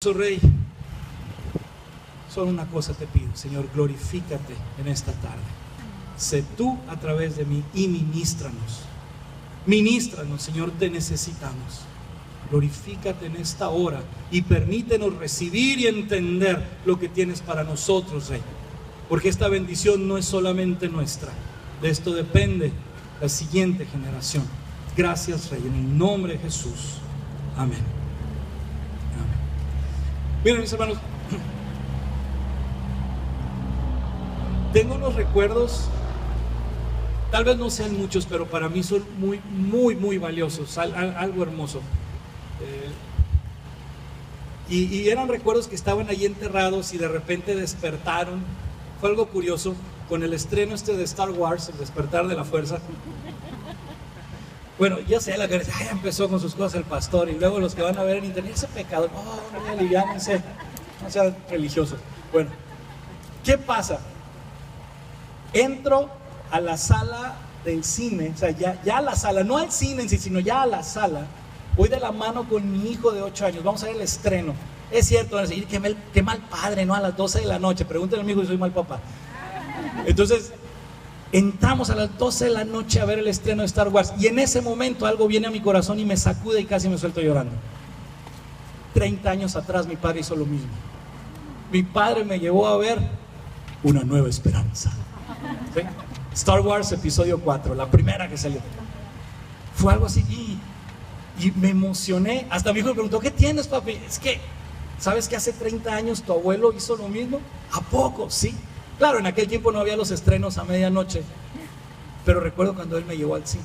Rey, solo una cosa te pido, Señor, glorifícate en esta tarde. Sé tú a través de mí y ministranos. Ministranos, Señor, te necesitamos. Glorifícate en esta hora y permítenos recibir y entender lo que tienes para nosotros, Rey. Porque esta bendición no es solamente nuestra, de esto depende la siguiente generación. Gracias, Rey, en el nombre de Jesús. Amén. Miren, mis hermanos, tengo unos recuerdos, tal vez no sean muchos, pero para mí son muy valiosos, algo hermoso. Y eran recuerdos que estaban ahí enterrados y de repente despertaron. Fue algo curioso, con el estreno de Star Wars, El Despertar de la Fuerza. Bueno, ya sé, la que empezó con sus cosas el pastor, y luego los que van a ver en internet, ese pecado, no, aliviánense, no sea religioso. Bueno, ¿qué pasa? Entro a la sala del cine, o sea, ya a la sala, no al cine en sí, sino ya a la sala. Voy de la mano con mi hijo de 8 años, vamos a ver el estreno. Es cierto, van a decir, qué mal padre, ¿no? A las 12 de la noche, pregúntenle a mi hijo si soy mal papá. Entonces, entramos a las 12 de la noche a ver el estreno de Star Wars, y en ese momento algo viene a mi corazón y me sacude y casi me suelto llorando. 30 años atrás mi padre hizo lo mismo. Mi padre me llevó a ver Una Nueva Esperanza, ¿sí? Star Wars episodio 4, la primera que salió. Fue algo así y me emocioné. Hasta mi hijo me preguntó, ¿qué tienes, papi? Es que, ¿sabes que hace 30 años tu abuelo hizo lo mismo? ¿A poco? Sí. Claro, en aquel tiempo no había los estrenos a medianoche, pero recuerdo cuando él me llevó al cine.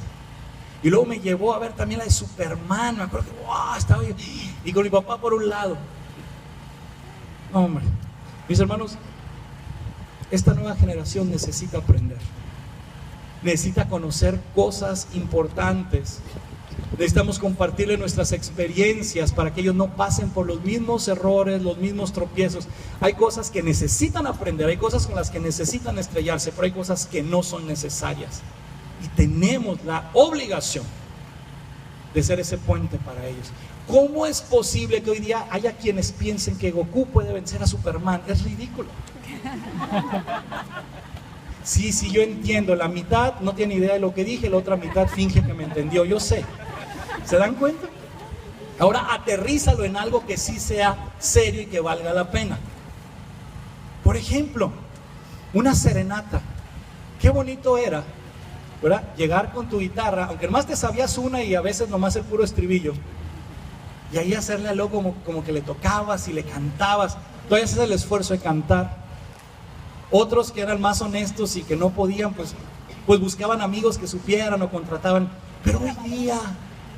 Y luego me llevó a ver también la de Superman. Me acuerdo que estaba yo, y con mi papá por un lado. Hombre, mis hermanos, esta nueva generación necesita aprender, necesita conocer cosas importantes. Necesitamos compartirle nuestras experiencias para que ellos no pasen por los mismos errores, los mismos tropiezos. Hay cosas que necesitan aprender, hay cosas con las que necesitan estrellarse, pero hay cosas que no son necesarias. Y tenemos la obligación de ser ese puente para ellos. ¿Cómo es posible que hoy día haya quienes piensen que Goku puede vencer a Superman? Es ridículo. Sí, yo entiendo. La mitad no tiene idea de lo que dije, la otra mitad finge que me entendió. Yo sé. ¿Se dan cuenta? Ahora aterrízalo en algo que sí sea serio y que valga la pena. Por ejemplo, una serenata. Qué bonito era, ¿verdad? Llegar con tu guitarra, aunque nomás te sabías una y a veces nomás el puro estribillo, y ahí hacerle a loco como que le tocabas y le cantabas. Todavía haces el esfuerzo de cantar. Otros que eran más honestos y que no podían, pues buscaban amigos que supieran o contrataban. Pero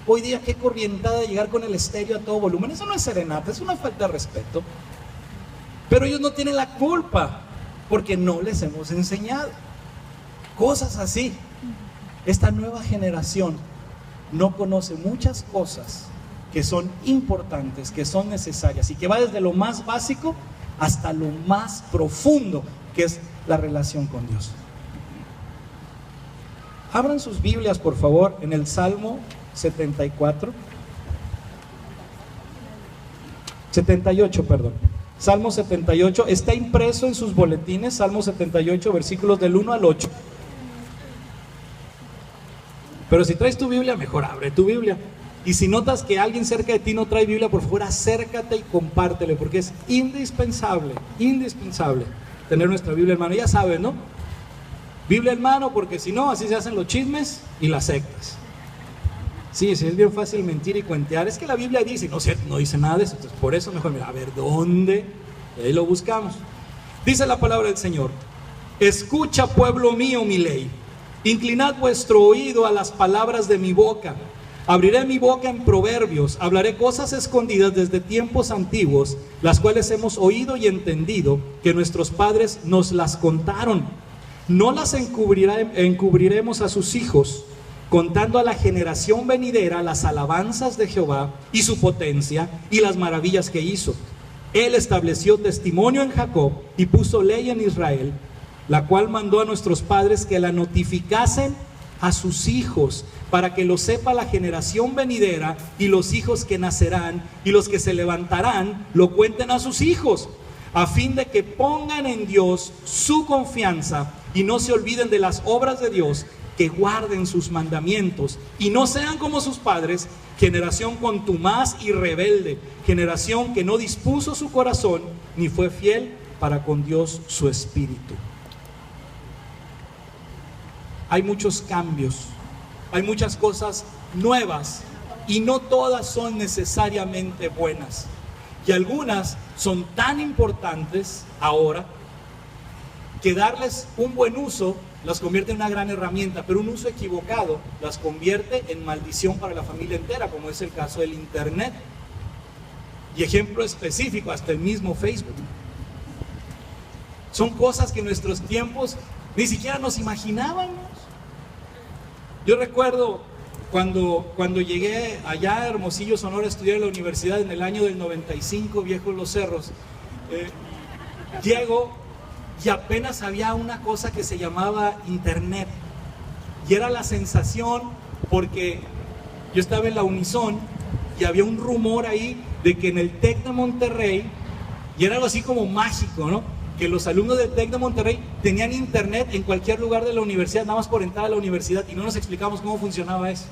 hoy día qué corrientada de llegar con el estéreo a todo volumen. Eso no es serenata, es una falta de respeto. Pero ellos no tienen la culpa, porque no les hemos enseñado cosas así. Esta nueva generación no conoce muchas cosas que son importantes, que son necesarias, y que va desde lo más básico hasta lo más profundo, que es la relación con Dios. Abran sus Biblias, por favor, en el Salmo 78, Salmo 78, está impreso en sus boletines, Salmo 78, versículos del 1 al 8. Pero si traes tu Biblia, mejor abre tu Biblia. Y si notas que alguien cerca de ti no trae Biblia, por favor acércate y compártele, porque es indispensable tener nuestra Biblia en mano. Ya sabes, ¿no? Biblia en mano, porque si no, así se hacen los chismes y las sectas. Sí, es bien fácil mentir y cuentear. Es que la Biblia dice, no dice nada de eso. Entonces por eso mejor, mira, a ver, ¿dónde? Y ahí lo buscamos. Dice la palabra del Señor: escucha, pueblo mío, mi ley. Inclinad vuestro oído a las palabras de mi boca. Abriré mi boca en proverbios, hablaré cosas escondidas desde tiempos antiguos, las cuales hemos oído y entendido, que nuestros padres nos las contaron. No las encubriremos a sus hijos, contando a la generación venidera las alabanzas de Jehová y su potencia y las maravillas que hizo. Él estableció testimonio en Jacob y puso ley en Israel, la cual mandó a nuestros padres que la notificasen a sus hijos, para que lo sepa la generación venidera y los hijos que nacerán, y los que se levantarán lo cuenten a sus hijos, a fin de que pongan en Dios su confianza y no se olviden de las obras de Dios, que guarden sus mandamientos y no sean como sus padres, generación contumaz y rebelde, generación que no dispuso su corazón ni fue fiel para con Dios su espíritu. Hay muchos cambios, hay muchas cosas nuevas y no todas son necesariamente buenas. Y algunas son tan importantes ahora que darles un buen uso las convierte en una gran herramienta, pero un uso equivocado las convierte en maldición para la familia entera, como es el caso del internet. Y ejemplo específico, hasta el mismo Facebook. Son cosas que en nuestros tiempos ni siquiera nos imaginábamos. Yo recuerdo cuando llegué allá a Hermosillo, Sonora, a estudiar en la universidad en el año del 95, viejo Los Cerros, llego y apenas había una cosa que se llamaba internet. Y era la sensación, porque yo estaba en la Unison y había un rumor ahí de que en el TEC de Monterrey, y era algo así como mágico, ¿no?, que los alumnos del TEC de Monterrey tenían internet en cualquier lugar de la universidad, nada más por entrar a la universidad, y no nos explicamos cómo funcionaba eso.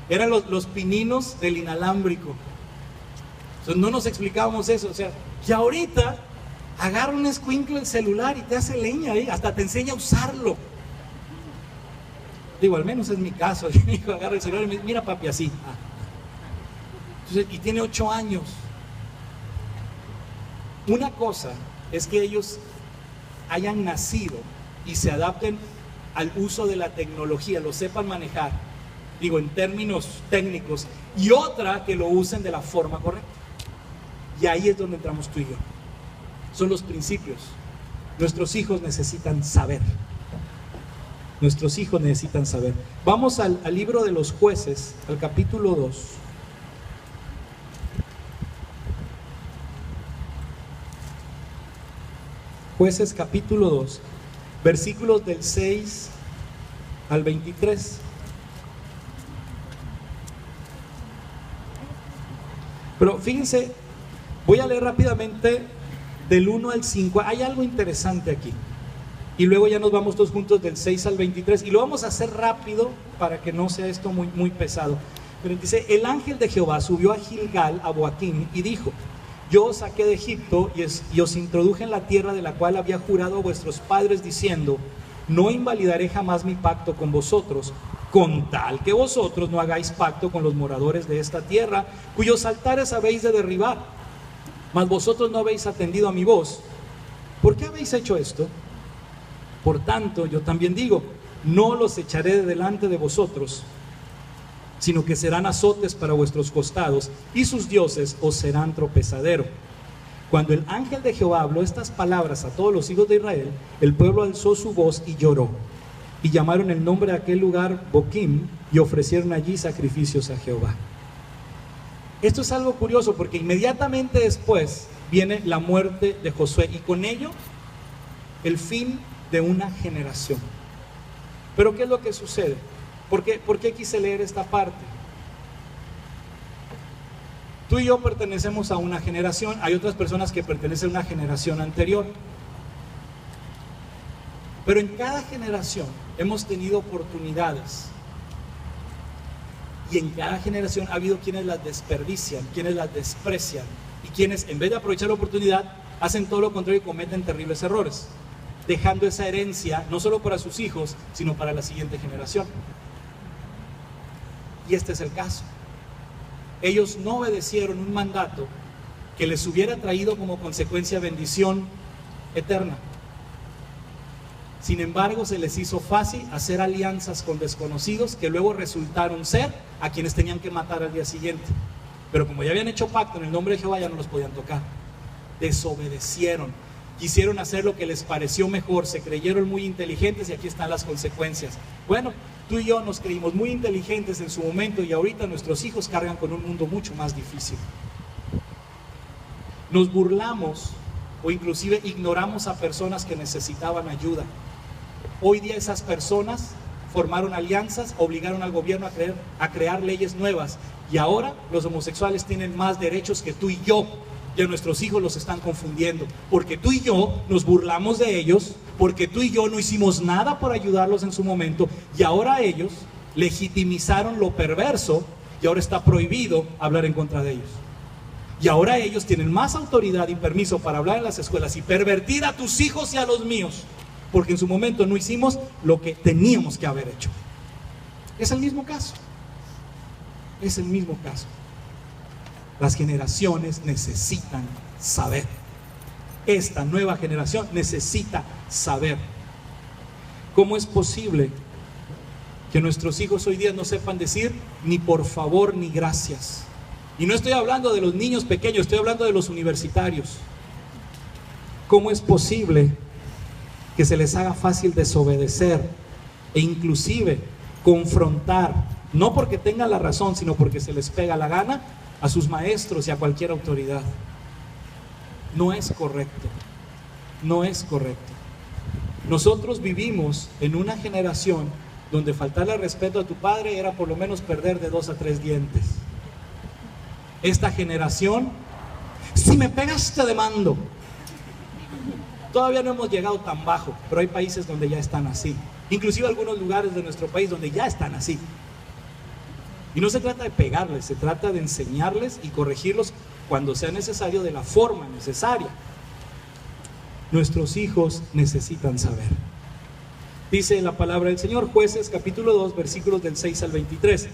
Eran los pininos del inalámbrico. Entonces no nos explicábamos eso, o sea, y ahorita agarra un escuincle el celular y te hace leña ahí, hasta te enseña a usarlo. Digo, al menos es mi caso. Mi hijo agarra el celular y me dice, mira papi, así. Entonces, y tiene 8 años. Una cosa es que ellos hayan nacido y se adapten al uso de la tecnología, lo sepan manejar, digo, en términos técnicos, y otra que lo usen de la forma correcta. Y ahí es donde entramos tú y yo. Son los principios. Nuestros hijos necesitan saber. Nuestros hijos necesitan saber. Vamos al libro de los Jueces, al capítulo 2. Jueces capítulo 2, versículos del 6 al 23. Pero fíjense, voy a leer rápidamente del 1 al 5. Hay algo interesante aquí. Y luego ya nos vamos todos juntos del 6 al 23. Y lo vamos a hacer rápido para que no sea esto muy pesado. Pero dice, el ángel de Jehová subió a Gilgal, a Boaquim, y dijo, yo os saqué de Egipto y os introduje en la tierra de la cual había jurado a vuestros padres, diciendo, no invalidaré jamás mi pacto con vosotros, con tal que vosotros no hagáis pacto con los moradores de esta tierra, cuyos altares habéis de derribar. Mas vosotros no habéis atendido a mi voz. ¿Por qué habéis hecho esto? Por tanto, yo también digo, no los echaré de delante de vosotros, sino que serán azotes para vuestros costados, y sus dioses os serán tropezadero. Cuando el ángel de Jehová habló estas palabras a todos los hijos de Israel, el pueblo alzó su voz y lloró, y llamaron el nombre de aquel lugar Boquim, y ofrecieron allí sacrificios a Jehová. Esto es algo curioso, porque inmediatamente después viene la muerte de Josué, y con ello el fin de una generación. Pero ¿qué es lo que sucede? ¿Por qué quise leer esta parte? Tú y yo pertenecemos a una generación, hay otras personas que pertenecen a una generación anterior. Pero en cada generación hemos tenido oportunidades. Y en cada generación ha habido quienes las desperdician, quienes las desprecian, y quienes en vez de aprovechar la oportunidad, hacen todo lo contrario y cometen terribles errores, dejando esa herencia no solo para sus hijos, sino para la siguiente generación. Y este es el caso. Ellos no obedecieron un mandato que les hubiera traído como consecuencia bendición eterna. Sin embargo, se les hizo fácil hacer alianzas con desconocidos que luego resultaron ser a quienes tenían que matar al día siguiente. Pero como ya habían hecho pacto en el nombre de Jehová, ya no los podían tocar. Desobedecieron. Quisieron hacer lo que les pareció mejor, se creyeron muy inteligentes y aquí están las consecuencias. Bueno, tú y yo nos creímos muy inteligentes en su momento y ahorita nuestros hijos cargan con un mundo mucho más difícil. Nos burlamos o inclusive ignoramos a personas que necesitaban ayuda. Hoy día esas personas formaron alianzas, obligaron al gobierno a crear leyes nuevas. Y ahora los homosexuales tienen más derechos que tú y yo. Y a nuestros hijos los están confundiendo. Porque tú y yo nos burlamos de ellos, porque tú y yo no hicimos nada por ayudarlos en su momento. Y ahora ellos legitimizaron lo perverso y ahora está prohibido hablar en contra de ellos. Y ahora ellos tienen más autoridad y permiso para hablar en las escuelas y pervertir a tus hijos y a los míos, porque en su momento no hicimos lo que teníamos que haber hecho. Es el mismo caso. Es el mismo caso. Las generaciones necesitan saber. Esta nueva generación necesita saber. ¿Cómo es posible que nuestros hijos hoy día no sepan decir ni por favor ni gracias? Y no estoy hablando de los niños pequeños, estoy hablando de los universitarios. ¿Cómo es posible que se les haga fácil desobedecer e inclusive confrontar, no porque tengan la razón, sino porque se les pega la gana, a sus maestros y a cualquier autoridad? No es correcto. No es correcto. Nosotros vivimos en una generación donde faltarle respeto a tu padre era por lo menos perder de 2 a 3 dientes. Esta generación, si me pegas te demando. Todavía no hemos llegado tan bajo, pero hay países donde ya están así. Inclusive algunos lugares de nuestro país donde ya están así. Y no se trata de pegarles, se trata de enseñarles y corregirlos cuando sea necesario, de la forma necesaria. Nuestros hijos necesitan saber. Dice la palabra del Señor, Jueces capítulo 2, versículos del 6 al 23.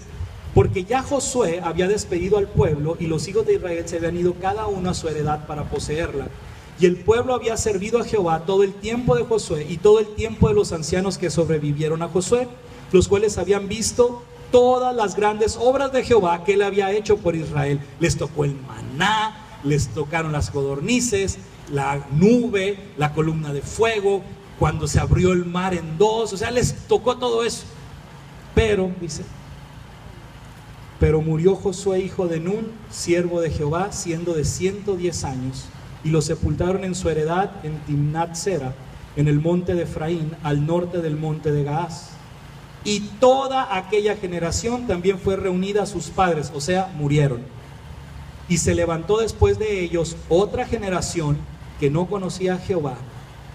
Porque ya Josué había despedido al pueblo y los hijos de Israel se habían ido cada uno a su heredad para poseerla. Y el pueblo había servido a Jehová todo el tiempo de Josué y todo el tiempo de los ancianos que sobrevivieron a Josué, los cuales habían visto todas las grandes obras de Jehová que él había hecho por Israel. Les tocó el maná, les tocaron las codornices, la nube, la columna de fuego, cuando se abrió el mar en dos, o sea, les tocó todo eso. Pero, dice, pero murió Josué hijo de Nun, siervo de Jehová, siendo de 110 años, y lo sepultaron en su heredad en Timnat Sera, en el monte de Efraín, al norte del monte de Gaás. Y toda aquella generación también fue reunida a sus padres, o sea, murieron. Y se levantó después de ellos otra generación que no conocía a Jehová,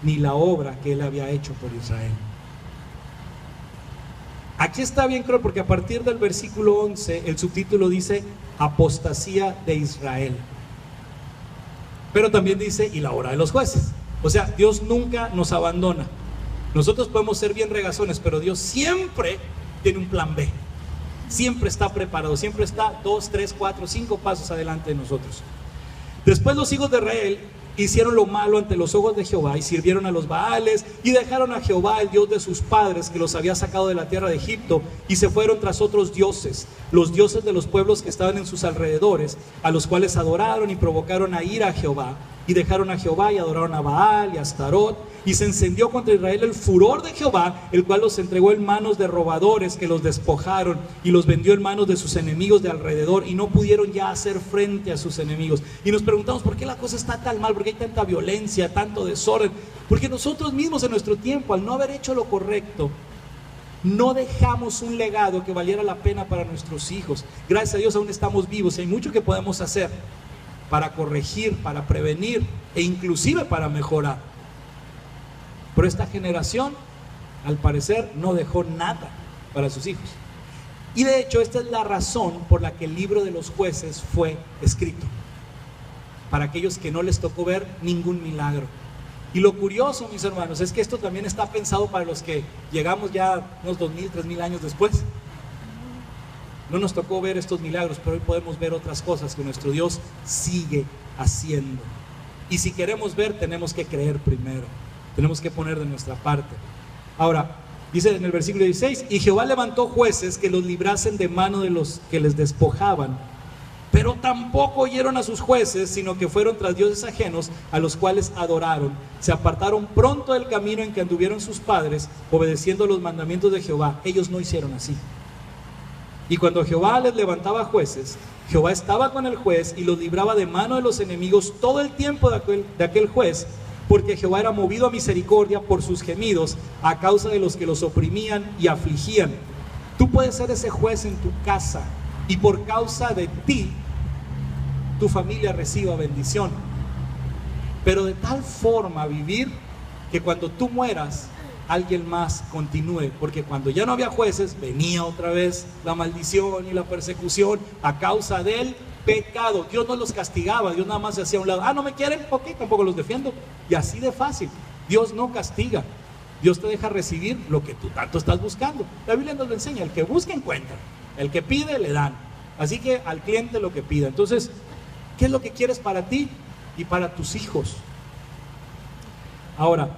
ni la obra que él había hecho por Israel. Aquí está bien claro, porque a partir del versículo 11 el subtítulo dice apostasía de Israel, pero también dice y la hora de los jueces. O sea, Dios nunca nos abandona. Nosotros podemos ser bien regazones, pero Dios siempre tiene un plan B. Siempre está preparado, siempre está 2, 3, 4, 5 pasos adelante de nosotros. Después los hijos de Israel hicieron lo malo ante los ojos de Jehová y sirvieron a los Baales y dejaron a Jehová, el Dios de sus padres, que los había sacado de la tierra de Egipto, y se fueron tras otros dioses, los dioses de los pueblos que estaban en sus alrededores, a los cuales adoraron y provocaron a ira a Jehová, y dejaron a Jehová y adoraron a Baal y a Astarot, y se encendió contra Israel el furor de Jehová, el cual los entregó en manos de robadores que los despojaron y los vendió en manos de sus enemigos de alrededor, y no pudieron ya hacer frente a sus enemigos. Y nos preguntamos, ¿por qué la cosa está tan mal? ¿Por qué hay tanta violencia, tanto desorden? Porque nosotros mismos en nuestro tiempo, al no haber hecho lo correcto, no dejamos un legado que valiera la pena para nuestros hijos. Gracias a Dios aún estamos vivos y hay mucho que podemos hacer para corregir, para prevenir e inclusive para mejorar. Pero esta generación, al parecer, no dejó nada para sus hijos. Y de hecho, esta es la razón por la que el libro de los Jueces fue escrito. Para aquellos que no les tocó ver ningún milagro. Y lo curioso, mis hermanos, es que esto también está pensado para los que llegamos ya unos 2000, 3000 años después. No nos tocó ver estos milagros, pero hoy podemos ver otras cosas que nuestro Dios sigue haciendo. Y si queremos ver, tenemos que creer primero. Tenemos que poner de nuestra parte. Ahora, dice en el versículo 16, y Jehová levantó jueces que los librasen de mano de los que les despojaban, pero tampoco oyeron a sus jueces, sino que fueron tras dioses ajenos, a los cuales adoraron. Se apartaron pronto del camino en que anduvieron sus padres, obedeciendo los mandamientos de Jehová. Ellos no hicieron así. Y cuando Jehová les levantaba jueces, Jehová estaba con el juez y los libraba de mano de los enemigos todo el tiempo de aquel juez, porque Jehová era movido a misericordia por sus gemidos a causa de los que los oprimían y afligían. Tú puedes ser ese juez en tu casa y por causa de ti, tu familia reciba bendición. Pero de tal forma vivir que cuando tú mueras, alguien más continúe, porque cuando ya no había jueces, venía otra vez la maldición y la persecución a causa del pecado. Dios no los castigaba, Dios nada más se hacía a un lado. No me quieren, ok, tampoco los defiendo. Y así de fácil. Dios no castiga, Dios te deja recibir lo que tú tanto estás buscando. La Biblia nos lo enseña: el que busca encuentra, el que pide le dan. Así que al cliente lo que pida. Entonces, ¿qué es lo que quieres para ti y para tus hijos? Ahora,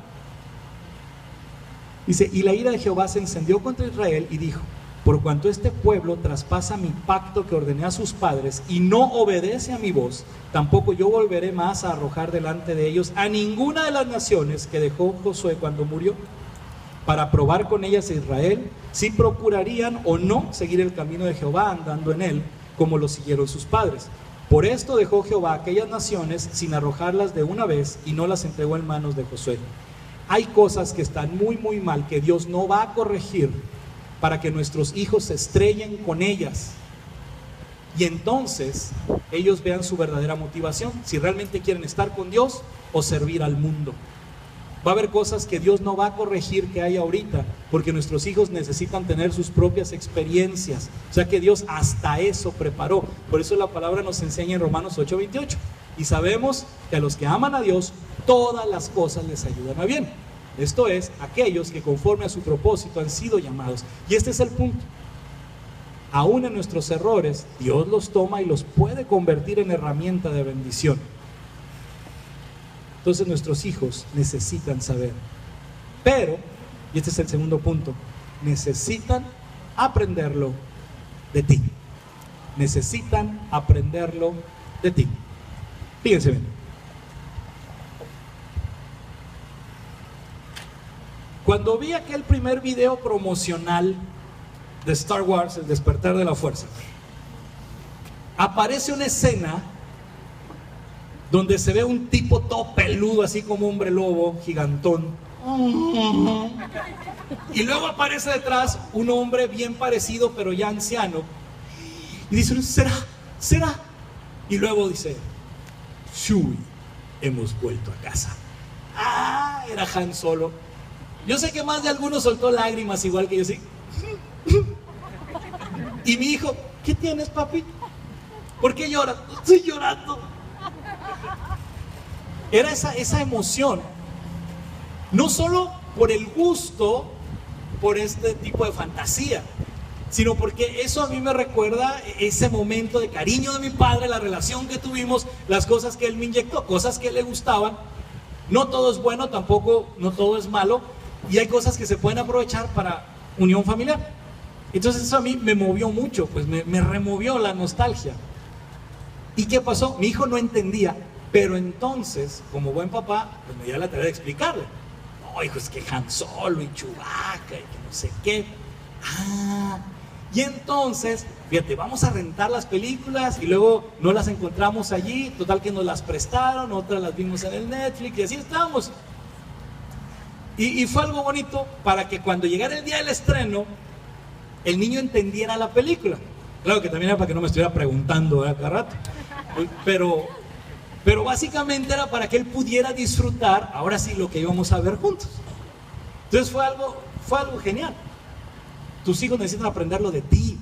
dice: y la ira de Jehová se encendió contra Israel y dijo: por cuanto este pueblo traspasa mi pacto que ordené a sus padres y no obedece a mi voz, tampoco yo volveré más a arrojar delante de ellos a ninguna de las naciones que dejó Josué cuando murió, para probar con ellas a Israel si procurarían o no seguir el camino de Jehová andando en él, como lo siguieron sus padres. Por esto dejó Jehová aquellas naciones sin arrojarlas de una vez y no las entregó en manos de Josué. Hay cosas que están muy mal que Dios no va a corregir para que nuestros hijos se estrellen con ellas y entonces ellos vean su verdadera motivación, si realmente quieren estar con Dios o servir al mundo. Va a haber cosas que Dios no va a corregir que hay ahorita, porque nuestros hijos necesitan tener sus propias experiencias. O sea que Dios hasta eso preparó. Por eso la palabra nos enseña en Romanos 8:28. Y sabemos que a los que aman a Dios, todas las cosas les ayudan a bien. Esto es, aquellos que conforme a su propósito han sido llamados. Y este es el punto. Aún en nuestros errores, Dios los toma y los puede convertir en herramienta de bendición. Entonces nuestros hijos necesitan saber. Pero, y este es el segundo punto, necesitan aprenderlo de ti. Necesitan aprenderlo de ti. Fíjense bien. Cuando vi aquel primer video promocional de Star Wars, El Despertar de la Fuerza, aparece una escena donde se ve un tipo todo peludo, así como hombre lobo, gigantón. Y luego aparece detrás un hombre bien parecido, pero ya anciano. Y dice: ¿será? Y luego dice: Chewie, hemos vuelto a casa. Era Han Solo. Yo sé que más de algunos soltó lágrimas, igual que yo, sí. Y mi hijo: ¿qué tienes, papi? ¿Por qué lloras? Estoy llorando. Era esa emoción, no solo por el gusto por este tipo de fantasía, sino porque eso a mí me recuerda ese momento de cariño de mi padre, la relación que tuvimos, las cosas que él me inyectó, cosas que le gustaban. No todo es bueno, tampoco no todo es malo, y hay cosas que se pueden aprovechar para unión familiar. Entonces eso a mí me movió mucho, pues me removió la nostalgia. ¿Y qué pasó? Mi hijo no entendía, pero entonces, como buen papá, pues me dio la tarea de explicarle. No, hijo, es que Han Solo y Chewbacca y que no sé qué. Y entonces, fíjate, vamos a rentar las películas y luego no las encontramos allí, total que nos las prestaron, otras las vimos en el Netflix y así estábamos. Y fue algo bonito para que cuando llegara el día del estreno, el niño entendiera la película. Claro que también era para que no me estuviera preguntando cada rato. Pero básicamente era para que él pudiera disfrutar, ahora sí, lo que íbamos a ver juntos. Entonces fue algo genial. Tus hijos necesitan aprenderlo de ti,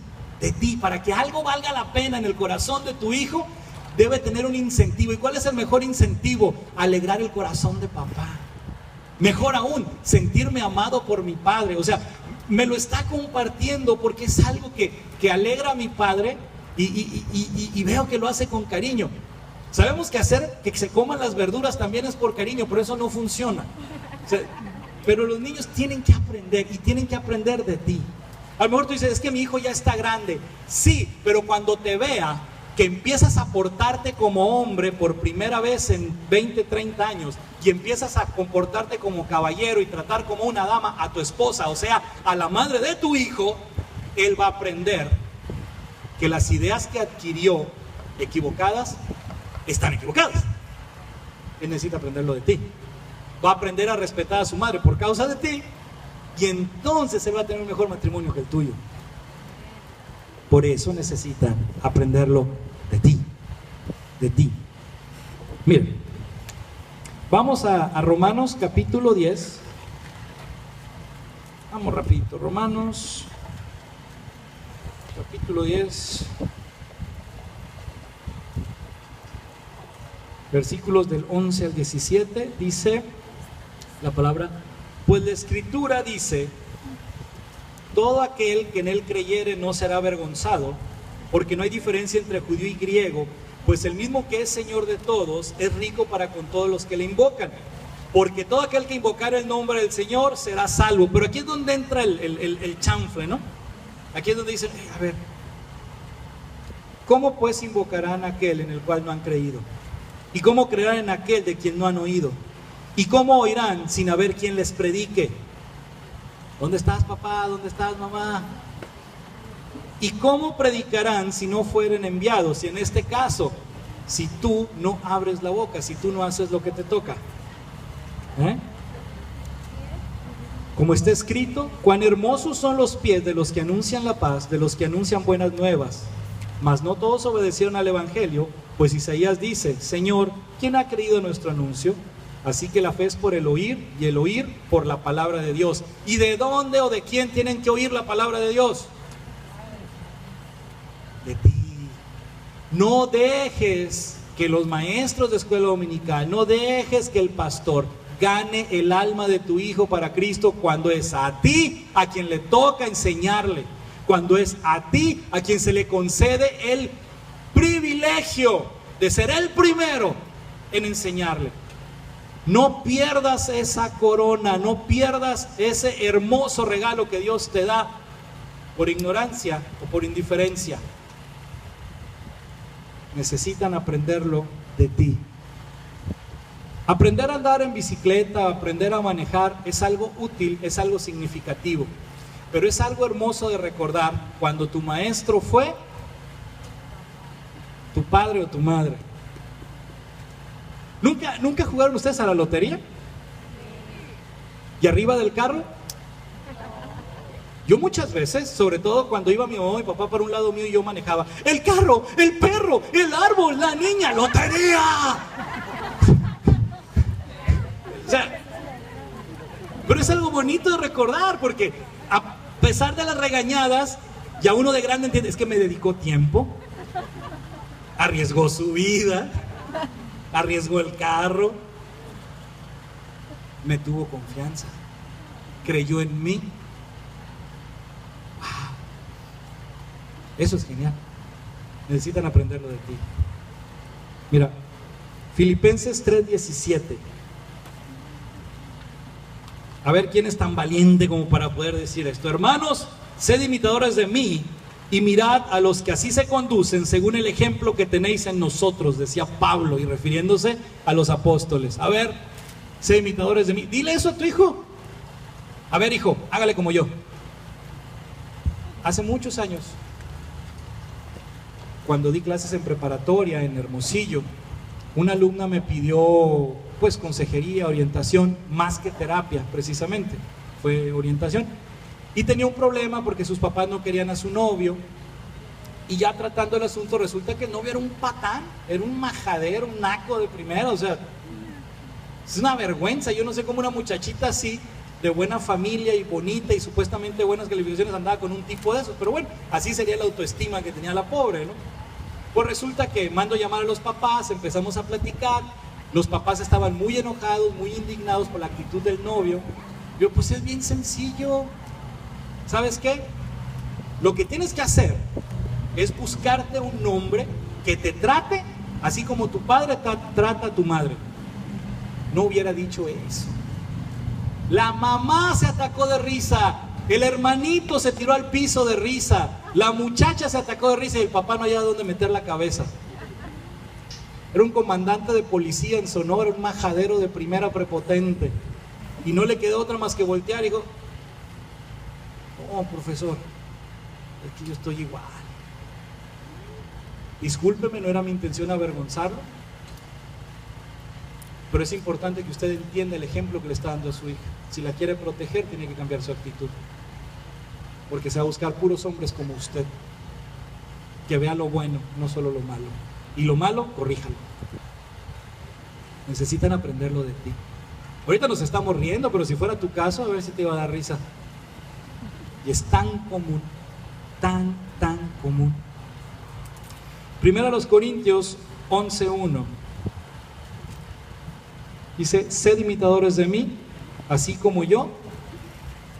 para que algo valga la pena en el corazón de tu hijo, debe tener un incentivo. ¿Y cuál es el mejor incentivo? Alegrar el corazón de papá. Mejor aún, sentirme amado por mi padre. O sea, me lo está compartiendo porque es algo que alegra a mi padre y veo que lo hace con cariño. Sabemos que hacer que se coman las verduras también es por cariño, pero eso no funciona. O sea, pero los niños tienen que aprender y tienen que aprender de ti. A lo mejor tú dices: es que mi hijo ya está grande. Sí, pero cuando te vea que empiezas a portarte como hombre por primera vez en 20, 30 años y empiezas a comportarte como caballero y tratar como una dama a tu esposa, o sea, a la madre de tu hijo, él va a aprender que las ideas que adquirió equivocadas están equivocadas. Él necesita aprenderlo de ti. va a aprender a respetar a su madre por causa de ti, y entonces él va a tener un mejor matrimonio que el tuyo. Por eso necesitan aprenderlo de ti, de ti. Miren, vamos a Romanos capítulo 10. Vamos rapidito, Romanos capítulo 10, versículos del 11 al 17, dice la palabra: pues la Escritura dice, todo aquel que en él creyere no será avergonzado, porque no hay diferencia entre judío y griego, pues el mismo que es Señor de todos es rico para con todos los que le invocan, porque todo aquel que invocara el nombre del Señor será salvo. Pero aquí es donde entra el chanfle, ¿no? Aquí es donde dicen, a ver, ¿cómo pues invocarán a aquel en el cual no han creído? ¿Y cómo creerán en aquel de quien no han oído? ¿Y cómo oirán sin haber quien les predique? ¿Dónde estás, papá? ¿Dónde estás, mamá? ¿Y cómo predicarán si no fueren enviados? Y en este caso, si tú no abres la boca, si tú no haces lo que te toca. Como está escrito, cuán hermosos son los pies de los que anuncian la paz, de los que anuncian buenas nuevas. Mas no todos obedecieron al evangelio, pues Isaías dice, Señor, ¿quién ha creído nuestro anuncio? Así que la fe es por el oír, y el oír por la palabra de Dios. ¿Y de dónde o de quién tienen que oír la palabra de Dios? De ti. No dejes que los maestros de escuela dominical, no dejes que el pastor gane el alma de tu hijo para Cristo, cuando es a ti a quien le toca enseñarle, cuando es a ti a quien se le concede el privilegio de ser el primero en enseñarle. No pierdas esa corona, no pierdas ese hermoso regalo que Dios te da por ignorancia o por indiferencia. Necesitan aprenderlo de ti. Aprender a andar en bicicleta, aprender a manejar es algo útil, es algo significativo, pero es algo hermoso de recordar cuando tu maestro fue tu padre o tu madre. ¿Nunca jugaron ustedes a la lotería? ¿Y arriba del carro? Yo muchas veces, sobre todo cuando iba mi mamá y mi papá para un lado mío y yo manejaba, el carro, el perro, el árbol, la niña, lotería. O sea, pero es algo bonito de recordar, porque a pesar de las regañadas, ya uno de grande entiende, es que me dedicó tiempo, arriesgó su vida, arriesgó el carro, me tuvo confianza, creyó en mí. Wow. Eso es genial. Necesitan aprenderlo de ti. Mira, Filipenses 3:17. A ver quién es tan valiente como para poder decir esto. Hermanos, sed imitadores de mí y mirad a los que así se conducen según el ejemplo que tenéis en nosotros, decía Pablo, y refiriéndose a los apóstoles. A ver, sed imitadores de mí. Dile eso a tu hijo. A ver, hijo, hágale como yo. Hace muchos años, cuando di clases en preparatoria en Hermosillo, una alumna me pidió pues consejería, orientación, más que terapia precisamente, fue orientación, y tenía un problema porque sus papás no querían a su novio, y ya tratando el asunto resulta que el novio era un patán, era un majadero, un naco de primera, o sea, es una vergüenza. Yo no sé cómo una muchachita así, de buena familia y bonita y supuestamente buenas calificaciones, andaba con un tipo de esos, pero bueno, así sería la autoestima que tenía la pobre, ¿no? Pues resulta que mando llamar a los papás, empezamos a platicar. Los papás estaban muy enojados, muy indignados por la actitud del novio. Yo, pues es bien sencillo. ¿Sabes qué? Lo que tienes que hacer es buscarte un hombre que te trate así como tu padre trata a tu madre. No hubiera dicho eso. La mamá se atacó de risa, el hermanito se tiró al piso de risa, la muchacha se atacó de risa y el papá no había dónde meter la cabeza. Era un comandante de policía en Sonora, un majadero de primera prepotente. Y no le quedó otra más que voltear y dijo, oh, profesor, es que yo estoy igual. Discúlpeme, no era mi intención avergonzarlo. Pero es importante que usted entienda el ejemplo que le está dando a su hija. Si la quiere proteger, tiene que cambiar su actitud. Porque se va a buscar puros hombres como usted, que vea lo bueno, no solo lo malo. Y lo malo, corríjalo. Necesitan aprenderlo de ti. Ahorita nos estamos riendo, pero si fuera tu caso, a ver si te iba a dar risa. Y es tan común, tan común. Primero a los Corintios 11:1. Dice, sed imitadores de mí, así como yo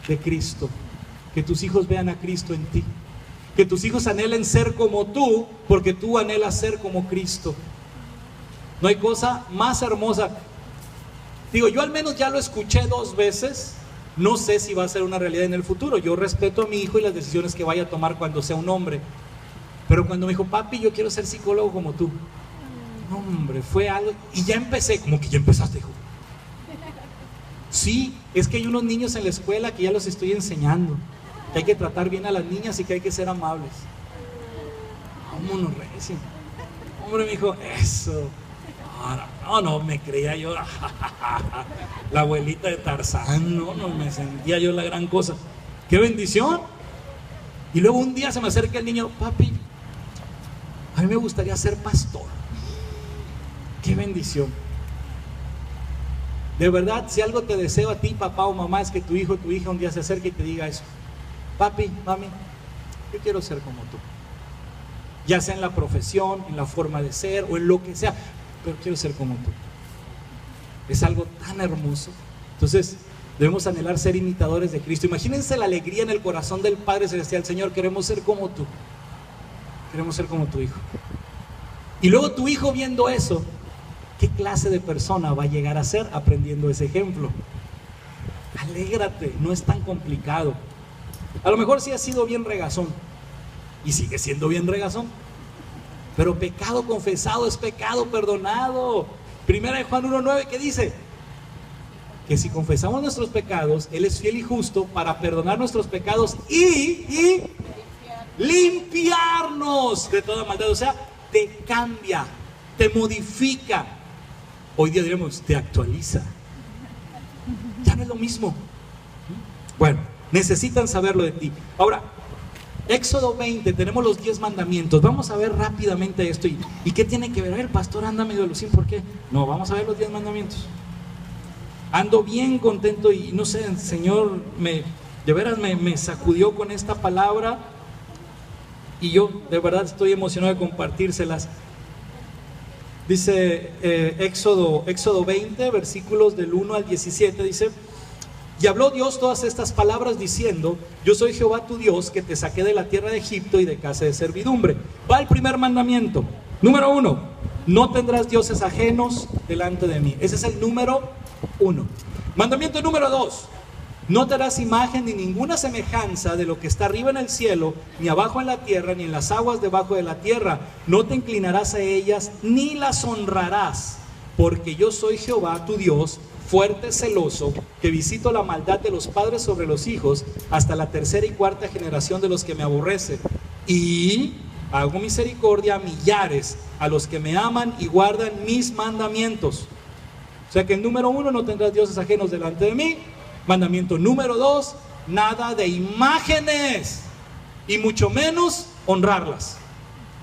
de Cristo. Que tus hijos vean a Cristo en ti. Que tus hijos anhelen ser como tú, porque tú anhelas ser como Cristo. No hay cosa más hermosa. Digo, yo al menos ya lo escuché 2 veces. No sé si va a ser una realidad en el futuro. Yo respeto a mi hijo y las decisiones que vaya a tomar cuando sea un hombre. Pero cuando me dijo, papi, yo quiero ser psicólogo como tú. Hombre, fue algo. Y ya empecé. ¿Cómo que ya empezaste, hijo? Sí, es que hay unos niños en la escuela que ya los estoy enseñando. Que hay que tratar bien a las niñas y que hay que ser amables. Vámonos, recio. Hombre, me dijo, eso. No, me creía yo la abuelita de Tarzán, no me sentía yo la gran cosa. ¡Qué bendición! Y luego un día se me acerca el niño, papi, a mí me gustaría ser pastor. ¡Qué bendición! De verdad, si algo te deseo a ti, papá o mamá, es que tu hijo o tu hija un día se acerque y te diga eso. Papi, mami, yo quiero ser como tú. Ya sea en la profesión, en la forma de ser o en lo que sea, pero quiero ser como tú. Es algo tan hermoso. Entonces debemos anhelar ser imitadores de Cristo. Imagínense la alegría en el corazón del Padre Celestial. Señor, queremos ser como tú. Queremos ser como tu hijo. Y luego tu hijo viendo eso, ¿qué clase de persona va a llegar a ser aprendiendo ese ejemplo? Alégrate, no es tan complicado. A lo mejor sí ha sido bien regazón y sigue siendo bien regazón, pero pecado confesado es pecado perdonado. Primera de Juan 1:9, ¿qué dice? Que si confesamos nuestros pecados, Él es fiel y justo para perdonar nuestros pecados y limpiarnos de toda maldad. O sea, te cambia, te modifica. Hoy día diremos, te actualiza. Ya no es lo mismo. Bueno, necesitan saberlo de ti. Ahora, Éxodo 20, tenemos los 10 mandamientos. Vamos a ver rápidamente esto. ¿Y qué tiene que ver? El pastor anda medio alucín, ¿por qué? No, vamos a ver los 10 mandamientos. Ando bien contento y no sé, el Señor de veras me sacudió con esta palabra. Y yo de verdad estoy emocionado de compartírselas. Dice Éxodo 20, versículos del 1 al 17, dice: y habló Dios todas estas palabras diciendo, yo soy Jehová tu Dios, que te saqué de la tierra de Egipto y de casa de servidumbre. Va el primer mandamiento. Número 1, no tendrás dioses ajenos delante de mí. Ese es el número 1. Mandamiento número 2, no te harás imagen ni ninguna semejanza de lo que está arriba en el cielo, ni abajo en la tierra, ni en las aguas debajo de la tierra. No te inclinarás a ellas, ni las honrarás, porque yo soy Jehová tu Dios, fuerte, celoso, que visito la maldad de los padres sobre los hijos, hasta la 3ª y 4ª generación de los que me aborrecen. Y hago misericordia a millares, a los que me aman y guardan mis mandamientos. O sea que el número 1, no tendrás dioses ajenos delante de mí. Mandamiento número 2, nada de imágenes, y mucho menos honrarlas.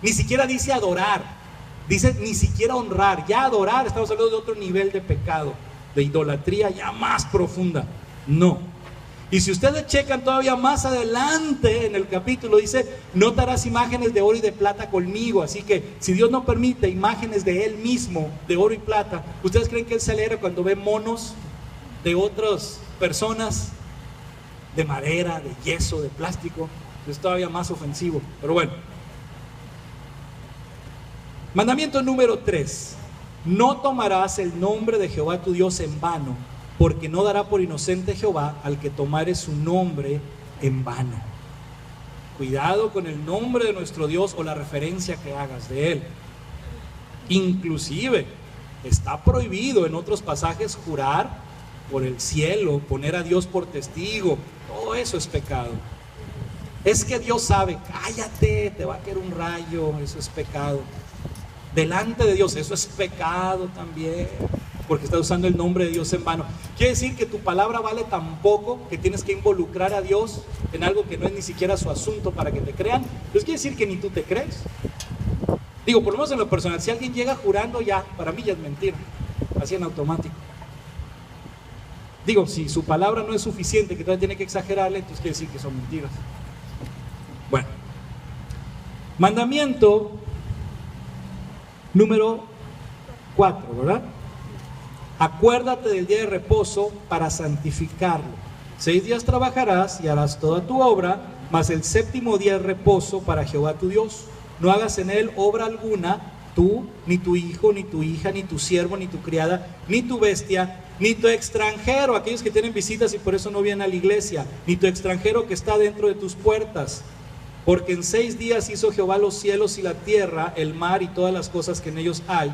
Ni siquiera dice adorar, dice ni siquiera honrar. Ya adorar, estamos hablando de otro nivel de pecado, de idolatría ya más profunda. No. Y si ustedes checan todavía más adelante en el capítulo, dice, no te harás imágenes de oro y de plata conmigo. Así que si Dios no permite imágenes de Él mismo, de oro y plata, ¿ustedes creen que Él se alegra cuando ve monos de otras personas, de madera, de yeso, de plástico? Es todavía más ofensivo, pero bueno. Mandamiento número 3, no tomarás el nombre de Jehová tu Dios en vano, porque no dará por inocente Jehová al que tomare su nombre en vano. Cuidado con el nombre de nuestro Dios o la referencia que hagas de Él. Inclusive está prohibido en otros pasajes jurar por el cielo, poner a Dios por testigo. Todo eso es pecado. Es que Dios sabe, cállate, te va a caer un rayo, eso es pecado. Delante de Dios, eso es pecado también. porque estás usando el nombre de Dios en vano. Quiere decir que tu palabra vale tan poco que tienes que involucrar a Dios en algo que no es ni siquiera su asunto para que te crean. Entonces quiere decir que ni tú te crees. Digo, por lo menos en lo personal, si alguien llega jurando, ya, para mí ya es mentira, así en automático. Digo, si su palabra no es suficiente, que todavía tiene que exagerarle, entonces quiere decir que son mentiras. Bueno, mandamiento número 4, ¿verdad? Acuérdate del día de reposo para santificarlo. 6 días trabajarás y harás toda tu obra, mas el séptimo día es reposo para Jehová tu Dios. No hagas en él obra alguna, tú, ni tu hijo, ni tu hija, ni tu siervo, ni tu criada, ni tu bestia, ni tu extranjero, aquellos que tienen visitas y por eso no vienen a la iglesia, ni tu extranjero que está dentro de tus puertas. Porque en 6 días hizo Jehová los cielos y la tierra, el mar y todas las cosas que en ellos hay,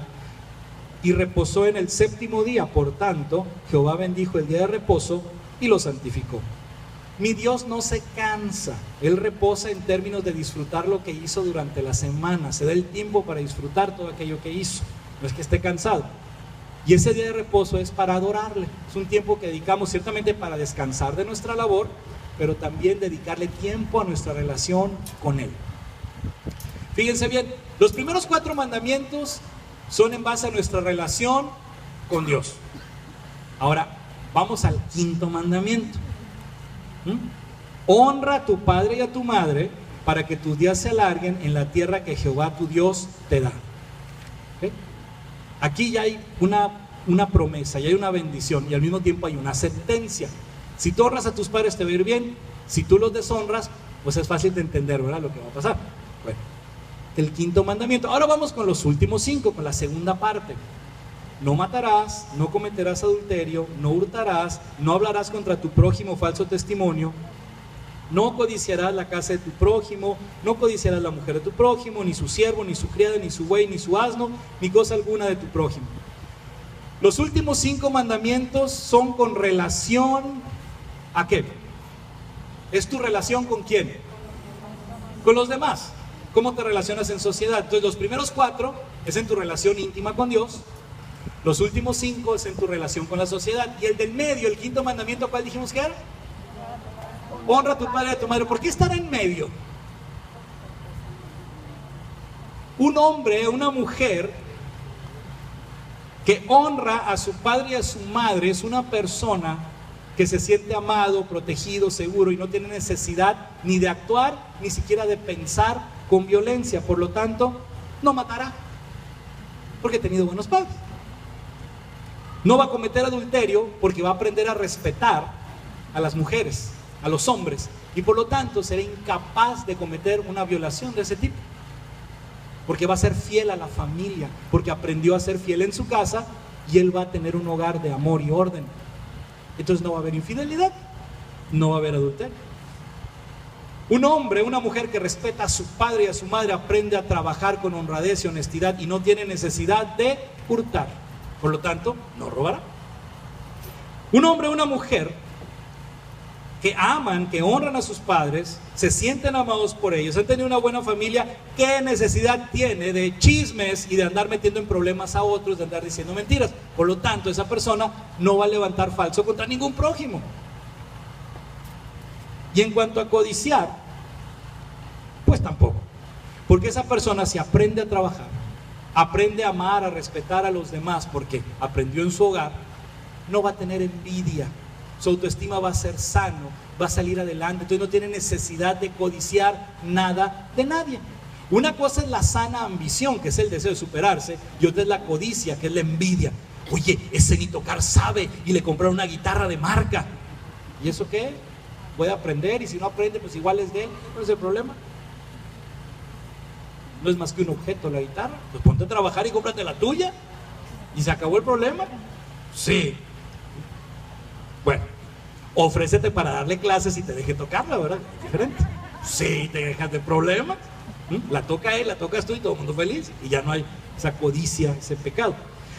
y reposó en el séptimo día. Por tanto, Jehová bendijo el día de reposo y lo santificó. Mi Dios no se cansa, Él reposa en términos de disfrutar lo que hizo durante la semana, se da el tiempo para disfrutar todo aquello que hizo, no es que esté cansado. Y ese día de reposo es para adorarle, es un tiempo que dedicamos ciertamente para descansar de nuestra labor, pero también dedicarle tiempo a nuestra relación con Él. Fíjense bien, los primeros 4 mandamientos son en base a nuestra relación con Dios. Ahora, vamos al 5.º mandamiento. Honra a tu padre y a tu madre para que tus días se alarguen en la tierra que Jehová tu Dios te da. ¿Okay? Aquí ya hay una promesa, ya hay una bendición y al mismo tiempo hay una sentencia. Si tú honras a tus padres te va a ir bien, si tú los deshonras, pues es fácil de entender, ¿verdad?, lo que va a pasar. Bueno, el 5.º mandamiento. Ahora vamos con los últimos 5, con la segunda parte. No matarás, no cometerás adulterio, no hurtarás, no hablarás contra tu prójimo falso testimonio, no codiciarás la casa de tu prójimo, no codiciarás la mujer de tu prójimo, ni su siervo, ni su criada, ni su buey, ni su asno, ni cosa alguna de tu prójimo. Los últimos 5 mandamientos son con relación ¿a qué? ¿Es tu relación con quién? Con los demás. ¿Cómo te relacionas en sociedad? Entonces los primeros 4 es en tu relación íntima con Dios. Los últimos 5 es en tu relación con la sociedad. Y el del medio, el 5.º mandamiento, ¿cuál dijimos que era? Honra a tu padre y a tu madre. ¿Por qué estar en medio? Un hombre, una mujer que honra a su padre y a su madre es una persona que se siente amado, protegido, seguro y no tiene necesidad ni de actuar, ni siquiera de pensar con violencia. Por lo tanto, no matará, porque ha tenido buenos padres. No va a cometer adulterio porque va a aprender a respetar a las mujeres, a los hombres, y por lo tanto será incapaz de cometer una violación de ese tipo, porque va a ser fiel a la familia, porque aprendió a ser fiel en su casa y él va a tener un hogar de amor y orden. Entonces no va a haber infidelidad, no va a haber adulterio. Un hombre, una mujer que respeta a su padre y a su madre aprende a trabajar con honradez y honestidad y no tiene necesidad de hurtar. Por lo tanto, no robará. Un hombre, una mujer que aman, que honran a sus padres, se sienten amados por ellos, han tenido una buena familia, ¿qué necesidad tiene de chismes y de andar metiendo en problemas a otros, de andar diciendo mentiras? Por lo tanto, esa persona no va a levantar falso contra ningún prójimo. Y en cuanto a codiciar, pues tampoco, porque esa persona, si aprende a trabajar, aprende a amar, a respetar a los demás, porque aprendió en su hogar, no va a tener envidia. Su autoestima va a ser sano, va a salir adelante, entonces no tiene necesidad de codiciar nada de nadie. Una cosa es la sana ambición, que es el deseo de superarse, y otra es la codicia, que es la envidia. Oye, ese ni tocar sabe y le compraron una guitarra de marca. ¿Y eso qué? Puede aprender, y si no aprende, pues igual es de él. ¿Cuál es el problema? No es más que un objeto la guitarra. Pues ponte a trabajar y cómprate la tuya y se acabó el problema. Sí. Bueno, ofrécete para darle clases y te deje tocarla, ¿verdad? Diferente. Sí, te dejas de problemas. La toca él, la tocas tú y todo el mundo feliz. Y ya no hay esa codicia, ese pecado.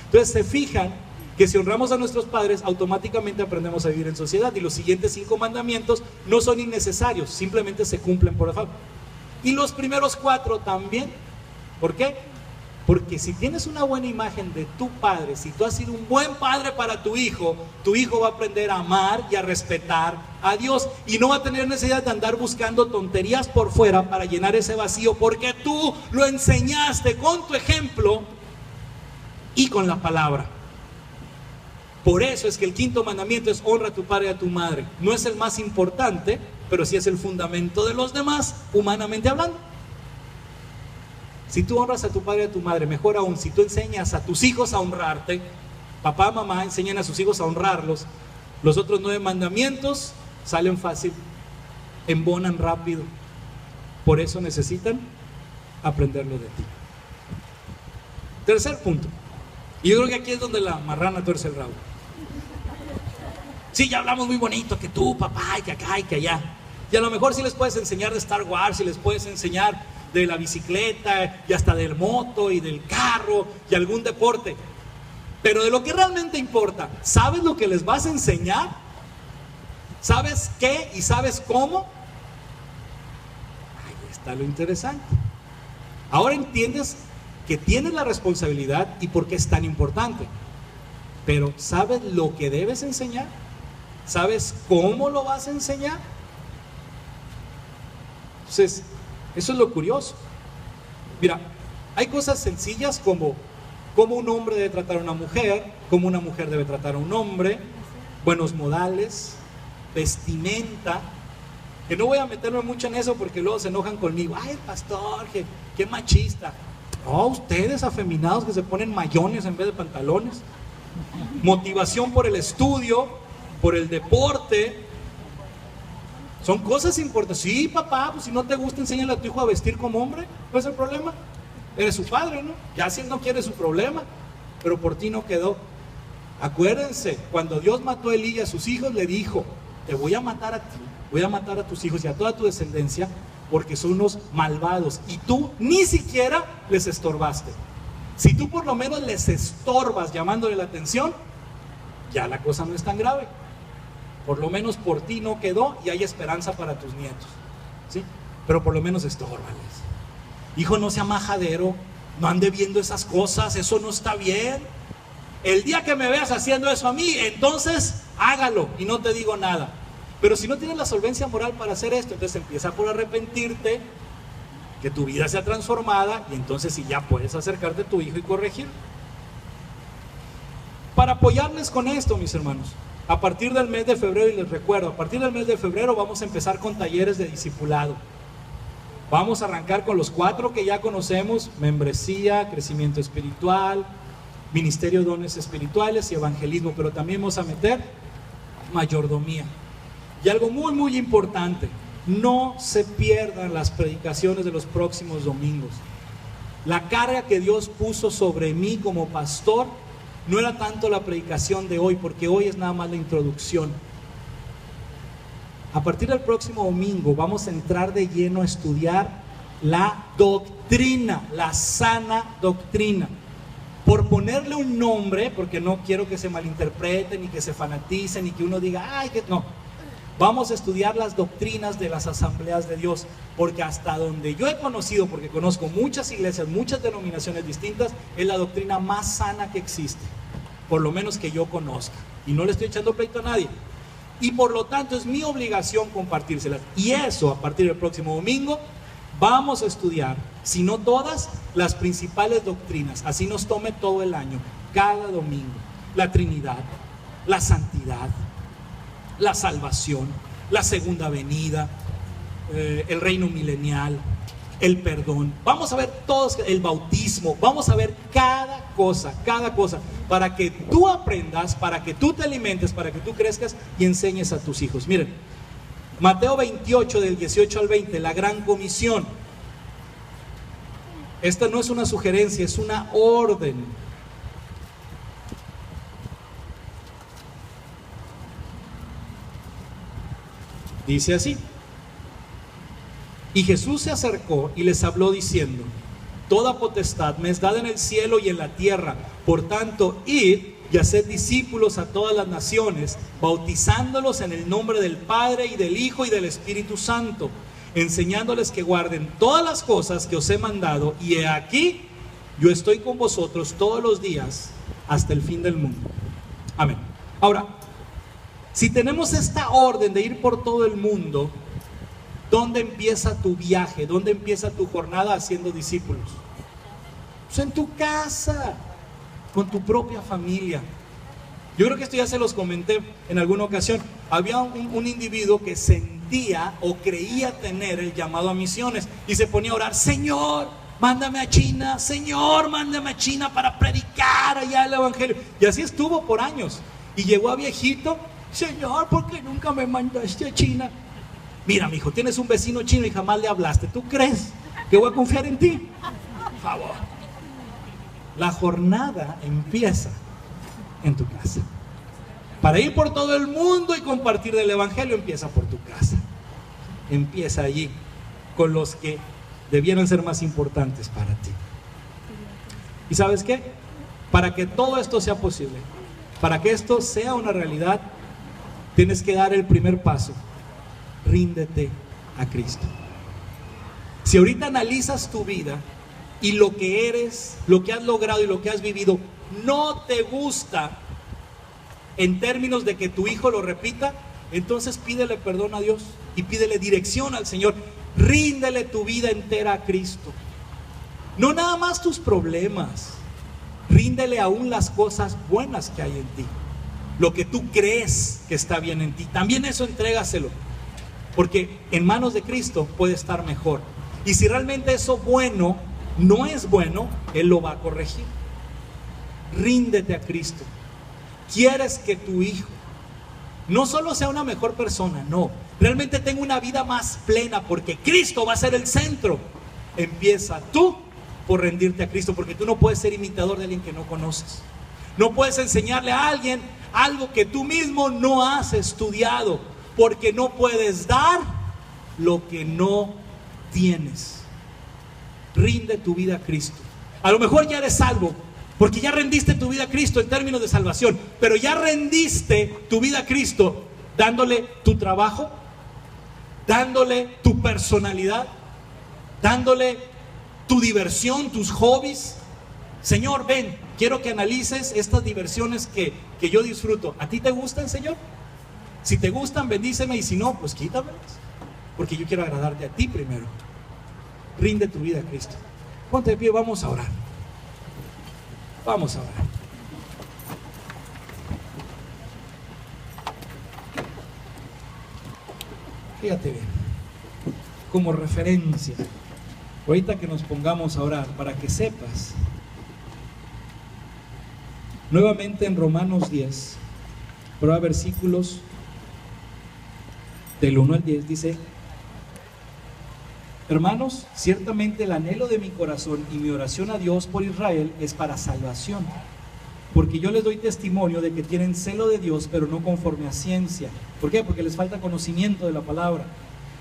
Entonces se fijan que si honramos a nuestros padres, automáticamente aprendemos a vivir en sociedad. Y los siguientes 5 mandamientos no son innecesarios, simplemente se cumplen por default. Y los primeros 4 también. ¿Por qué? Porque si tienes una buena imagen de tu padre, si tú has sido un buen padre para tu hijo va a aprender a amar y a respetar a Dios. Y no va a tener necesidad de andar buscando tonterías por fuera para llenar ese vacío, porque tú lo enseñaste con tu ejemplo y con la palabra. Por eso es que el quinto mandamiento es: honra a tu padre y a tu madre. No es el más importante, pero sí es el fundamento de los demás, humanamente hablando. Si tú honras a tu padre y a tu madre, mejor aún, si tú enseñas a tus hijos a honrarte, papá, mamá enseñan a sus hijos a honrarlos, los otros 9 mandamientos salen fácil, embonan rápido. Por eso necesitan aprenderlo de ti. Tercer punto, y yo creo que aquí es donde la marrana tuerce el rabo. Sí, ya hablamos muy bonito, que tú, papá, y que acá y que allá. Y a lo mejor sí les puedes enseñar de Star Wars, y les puedes enseñar de la bicicleta, y hasta del moto, y del carro, y algún deporte. Pero de lo que realmente importa, ¿sabes lo que les vas a enseñar? ¿Sabes qué y sabes cómo? Ahí está lo interesante. Ahora entiendes que tienes la responsabilidad y por qué es tan importante. Pero ¿sabes lo que debes enseñar? ¿Sabes cómo lo vas a enseñar? Entonces, eso es lo curioso. Mira, hay cosas sencillas como cómo un hombre debe tratar a una mujer, cómo una mujer debe tratar a un hombre, buenos modales, vestimenta, que no voy a meterme mucho en eso porque luego se enojan conmigo. Ay, el pastor, qué machista. No, ustedes afeminados que se ponen mayones en vez de pantalones. Motivación por el estudio, por el deporte. Son cosas importantes. Sí, papá, pues si no te gusta, enséñale a tu hijo a vestir como hombre. ¿No es el problema? Eres su padre, ¿no? Ya si él no quiere, su problema. Pero por ti no quedó. Acuérdense, cuando Dios mató a Elí y a sus hijos, le dijo: te voy a matar a ti, voy a matar a tus hijos y a toda tu descendencia, porque son unos malvados. Y tú ni siquiera les estorbaste. Si tú por lo menos les estorbas llamándole la atención, ya la cosa no es tan grave. Por lo menos por ti no quedó y hay esperanza para tus nietos, ¿sí? Pero por lo menos estórbales. Hijo, no sea majadero, no ande viendo esas cosas, eso no está bien. El día que me veas haciendo eso a mí, entonces hágalo y no te digo nada. Pero si no tienes la solvencia moral para hacer esto, entonces empieza por arrepentirte, que tu vida sea transformada, y entonces sí ya puedes acercarte a tu hijo y corregir. Para apoyarles con esto, mis hermanos, a partir del mes de febrero, y les recuerdo, a partir del mes de febrero vamos a empezar con talleres de discipulado. Vamos a arrancar con los 4 que ya conocemos: membresía, crecimiento espiritual, ministerio de dones espirituales y evangelismo. Pero también vamos a meter mayordomía. Y algo muy muy importante: no se pierdan las predicaciones de los próximos domingos. La carga que Dios puso sobre mí como pastor no era tanto la predicación de hoy, porque hoy es nada más la introducción. A partir del próximo domingo vamos a entrar de lleno a estudiar la doctrina, la sana doctrina. Por ponerle un nombre, porque no quiero que se malinterpreten, ni que se fanaticen, ni que uno diga, ay, que no. Vamos a estudiar las doctrinas de las asambleas de Dios, porque hasta donde yo he conocido, porque conozco muchas iglesias, muchas denominaciones distintas, es la doctrina más sana que existe, por lo menos que yo conozca, y no le estoy echando pleito a nadie, y por lo tanto es mi obligación compartírselas. Y eso, a partir del próximo domingo, vamos a estudiar, si no todas, las principales doctrinas. Así nos tome todo el año, cada domingo: la Trinidad, la santidad, la salvación, la segunda venida, el reino milenial, el perdón. Vamos a ver todos, el bautismo. Vamos a ver cada cosa, para que tú aprendas, para que tú te alimentes, para que tú crezcas y enseñes a tus hijos. Miren, Mateo 28 del 18 al 20, la gran comisión. Esta no es una sugerencia, es una orden. Dice así: y Jesús se acercó y les habló diciendo: toda potestad me es dada en el cielo y en la tierra. Por tanto, id y haced discípulos a todas las naciones, bautizándolos en el nombre del Padre y del Hijo y del Espíritu Santo, enseñándoles que guarden todas las cosas que os he mandado, y he aquí, yo estoy con vosotros todos los días hasta el fin del mundo. Amén. Ahora, si tenemos esta orden de ir por todo el mundo, ¿dónde empieza tu viaje? ¿Dónde empieza tu jornada haciendo discípulos? Pues en tu casa, con tu propia familia. Yo creo que esto ya se los comenté en alguna ocasión. Había un individuo que sentía o creía tener el llamado a misiones y se ponía a orar: Señor, mándame a China, Señor, mándame a China para predicar allá el evangelio. Y así estuvo por años. Y llegó a viejito: Señor, ¿por qué nunca me mandaste a China? Mira, mijo, tienes un vecino chino y jamás le hablaste. ¿Tú crees que voy a confiar en ti? Por favor. La jornada empieza en tu casa. Para ir por todo el mundo y compartir del evangelio, empieza por tu casa. Empieza allí con los que debieran ser más importantes para ti. ¿Y sabes qué? Para que todo esto sea posible, para que esto sea una realidad, tienes que dar el primer paso: ríndete a Cristo. Si ahorita analizas tu vida y lo que eres, lo que has logrado y lo que has vivido no te gusta en términos de que tu hijo lo repita, entonces pídele perdón a Dios y pídele dirección al Señor. Ríndele tu vida entera a Cristo. No nada más tus problemas, ríndele aún las cosas buenas que hay en ti, lo que tú crees que está bien en ti. También eso entrégaselo, porque en manos de Cristo puede estar mejor. Y si realmente eso bueno no es bueno, Él lo va a corregir. Ríndete a Cristo. ¿Quieres que tu hijo no solo sea una mejor persona? No, realmente tenga una vida más plena, porque Cristo va a ser el centro. Empieza tú por rendirte a Cristo, porque tú no puedes ser imitador de alguien que no conoces. No puedes enseñarle a alguien algo que tú mismo no has estudiado, porque no puedes dar lo que no tienes. Rinde tu vida a Cristo. A lo mejor ya eres salvo, porque ya rendiste tu vida a Cristo en términos de salvación, pero ya rendiste tu vida a Cristo dándole tu trabajo, dándole tu personalidad, dándole tu diversión, tus hobbies. Señor, ven, quiero que analices estas diversiones que yo disfruto. ¿A ti te gustan, Señor? Si te gustan, bendíceme, y si no, pues quítamelas, porque yo quiero agradarte a ti primero. Rinde tu vida a Cristo. Ponte de pie, vamos a orar. Vamos a orar. Fíjate bien, como referencia, ahorita que nos pongamos a orar, para que sepas, nuevamente en Romanos 10, prueba versículos del 1 al 10, dice: hermanos, ciertamente el anhelo de mi corazón y mi oración a Dios por Israel es para salvación, porque yo les doy testimonio de que tienen celo de Dios, pero no conforme a ciencia. ¿Por qué? Porque les falta conocimiento de la palabra.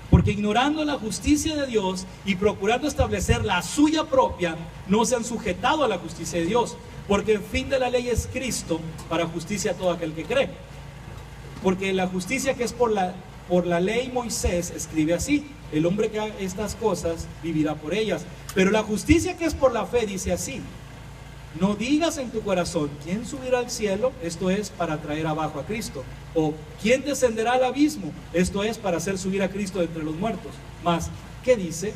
Porque ignorando la justicia de Dios y procurando establecer la suya propia, no se han sujetado a la justicia de Dios, porque el fin de la ley es Cristo, para justicia a todo aquel que cree. Porque la justicia que es por la ley, Moisés escribe así: el hombre que haga estas cosas vivirá por ellas. Pero la justicia que es por la fe dice así: no digas en tu corazón, ¿quién subirá al cielo? Esto es para traer abajo a Cristo. O ¿quién descenderá al abismo? Esto es para hacer subir a Cristo de entre los muertos. Mas, ¿qué dice?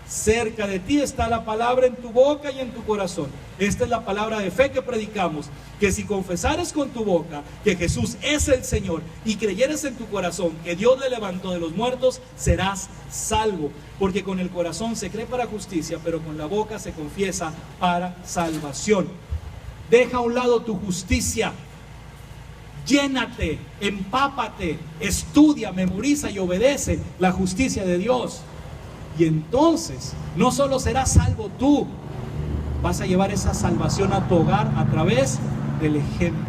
Cerca de ti está la palabra en tu boca y en tu corazón. Esta es la palabra de fe que predicamos: que si confesares con tu boca que Jesús es el Señor y creyeres en tu corazón que Dios le levantó de los muertos, serás salvo. Porque con el corazón se cree para justicia, pero con la boca se confiesa para salvación. Deja a un lado tu justicia. Llénate, empápate, estudia, memoriza y obedece la justicia de Dios. Y entonces, no solo serás salvo tú, vas a llevar esa salvación a tu hogar a través del ejemplo.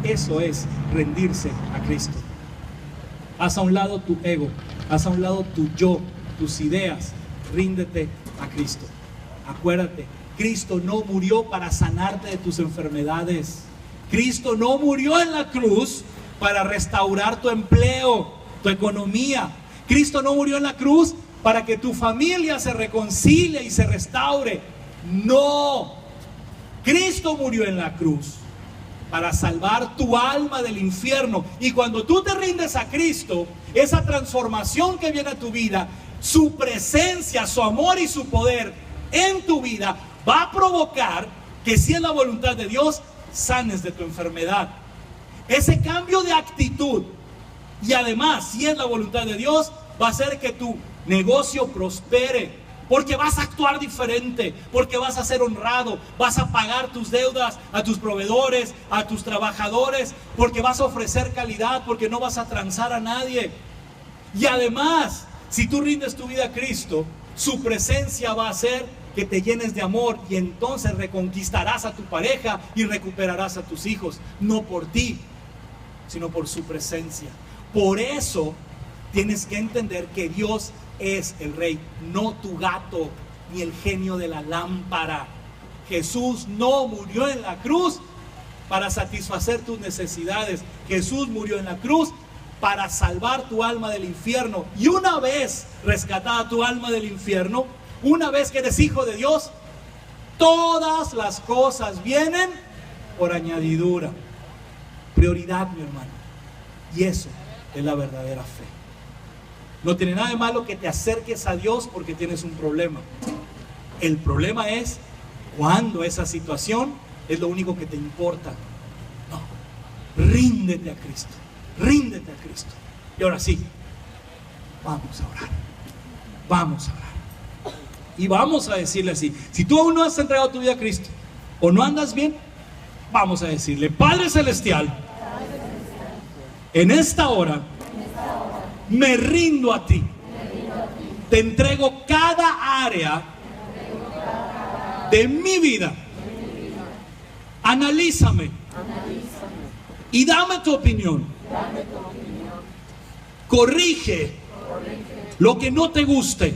Eso es rendirse a Cristo. Haz a un lado tu ego, haz a un lado tu yo, tus ideas, ríndete a Cristo. Acuérdate, Cristo no murió para sanarte de tus enfermedades. Cristo no murió en la cruz para restaurar tu empleo, tu economía. Cristo no murió en la cruz para que tu familia se reconcilie y se restaure. No. Cristo murió en la cruz para salvar tu alma del infierno. Y cuando tú te rindes a Cristo, esa transformación que viene a tu vida, su presencia, su amor y su poder en tu vida va a provocar que, si es la voluntad de Dios, sanes de tu enfermedad. Ese cambio de actitud, y además, si es la voluntad de Dios, va a hacer que tu negocio prospere. Porque vas a actuar diferente, porque vas a ser honrado, vas a pagar tus deudas a tus proveedores, a tus trabajadores, porque vas a ofrecer calidad, porque no vas a transar a nadie. Y además, si tú rindes tu vida a Cristo, su presencia va a hacer que te llenes de amor, y entonces reconquistarás a tu pareja y recuperarás a tus hijos, no por ti, sino por su presencia. Por eso tienes que entender que Dios es el Rey, no tu gato ni el genio de la lámpara. Jesús no murió en la cruz para satisfacer tus necesidades. Jesús murió en la cruz para salvar tu alma del infierno. Y una vez rescatada tu alma del infierno, una vez que eres hijo de Dios, todas las cosas vienen por añadidura. Prioridad, mi hermano. Y eso es la verdadera fe. No tiene nada de malo que te acerques a Dios porque tienes un problema. El problema es cuando esa situación es lo único que te importa. No, ríndete a Cristo, ríndete a Cristo. Y ahora sí, vamos a orar, vamos a orar. Y vamos a decirle así: si tú aún no has entregado tu vida a Cristo o no andas bien, vamos a decirle: Padre Celestial, en esta hora me rindo a ti. Te entrego cada área de mi vida. Analízame y dame tu opinión. Corrige lo que no te guste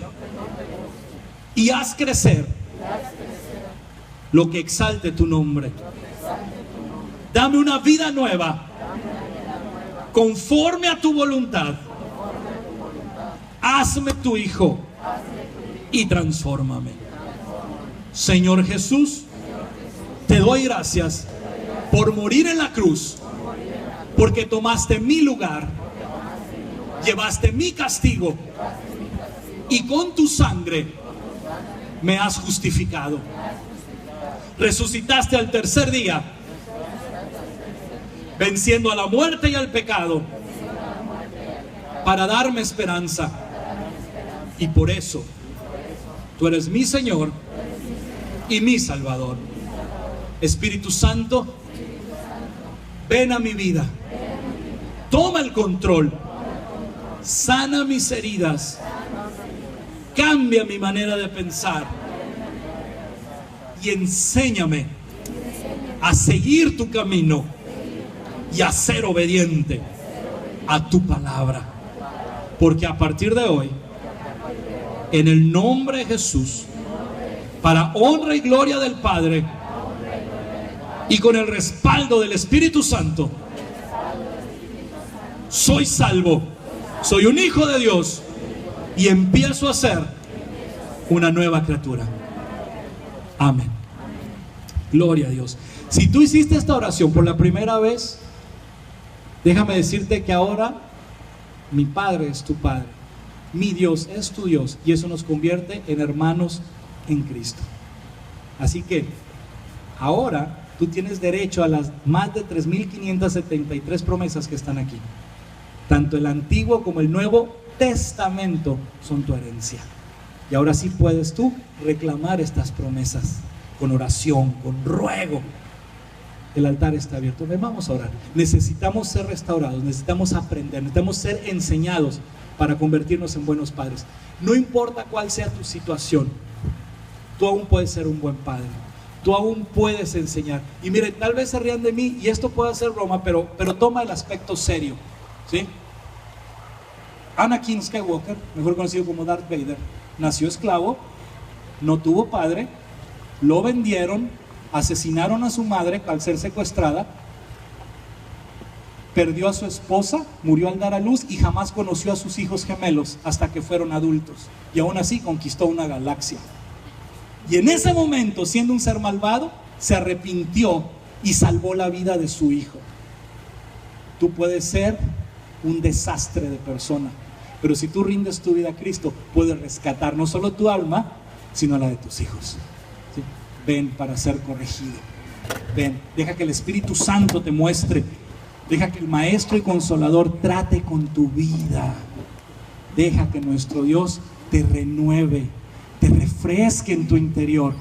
y haz crecer lo que exalte tu nombre. Dame una vida nueva conforme a tu voluntad. Hazme tu hijo y transfórmame. Señor Jesús, te doy gracias por morir en la cruz, porque tomaste mi lugar, llevaste mi castigo y con tu sangre me has justificado. Resucitaste al tercer día, venciendo a la muerte y al pecado, para darme esperanza. Y por eso tú eres mi Señor y mi Salvador. Espíritu Santo, ven a mi vida, toma el control, sana mis heridas, cambia mi manera de pensar y enséñame a seguir tu camino y a ser obediente a tu palabra. Porque a partir de hoy, en el nombre de Jesús, para honra y gloria del Padre y con el respaldo del Espíritu Santo, soy salvo, soy un hijo de Dios y empiezo a ser una nueva criatura. Amén. Gloria a Dios. Si tú hiciste esta oración por la primera vez, déjame decirte que ahora mi Padre es tu Padre, mi Dios es tu Dios, y eso nos convierte en hermanos en Cristo. Así que ahora tú tienes derecho a las más de 3.573 promesas que están aquí. Tanto el Antiguo como el Nuevo Testamento son tu herencia. Y ahora sí puedes tú reclamar estas promesas con oración, con ruego. El altar está abierto. Vamos a orar. Necesitamos ser restaurados, necesitamos aprender, necesitamos ser enseñados para convertirnos en buenos padres. No importa cuál sea tu situación, tú aún puedes ser un buen padre. Tú aún puedes enseñar. Y miren, tal vez se rían de mí y esto puede ser broma, pero toma el aspecto serio, ¿sí? Anakin Skywalker, mejor conocido como Darth Vader, nació esclavo, no tuvo padre, lo vendieron, asesinaron a su madre al ser secuestrada, perdió a su esposa, murió al dar a luz y jamás conoció a sus hijos gemelos hasta que fueron adultos. Y aún así conquistó una galaxia. Y en ese momento, siendo un ser malvado, se arrepintió y salvó la vida de su hijo. Tú puedes ser un desastre de persona, pero si tú rindes tu vida a Cristo, puedes rescatar no solo tu alma, sino la de tus hijos. ¿Sí? Ven para ser corregido. Ven, deja que el Espíritu Santo te muestre. Deja que el Maestro y Consolador trate con tu vida. Deja que nuestro Dios te renueve, te refresque en tu interior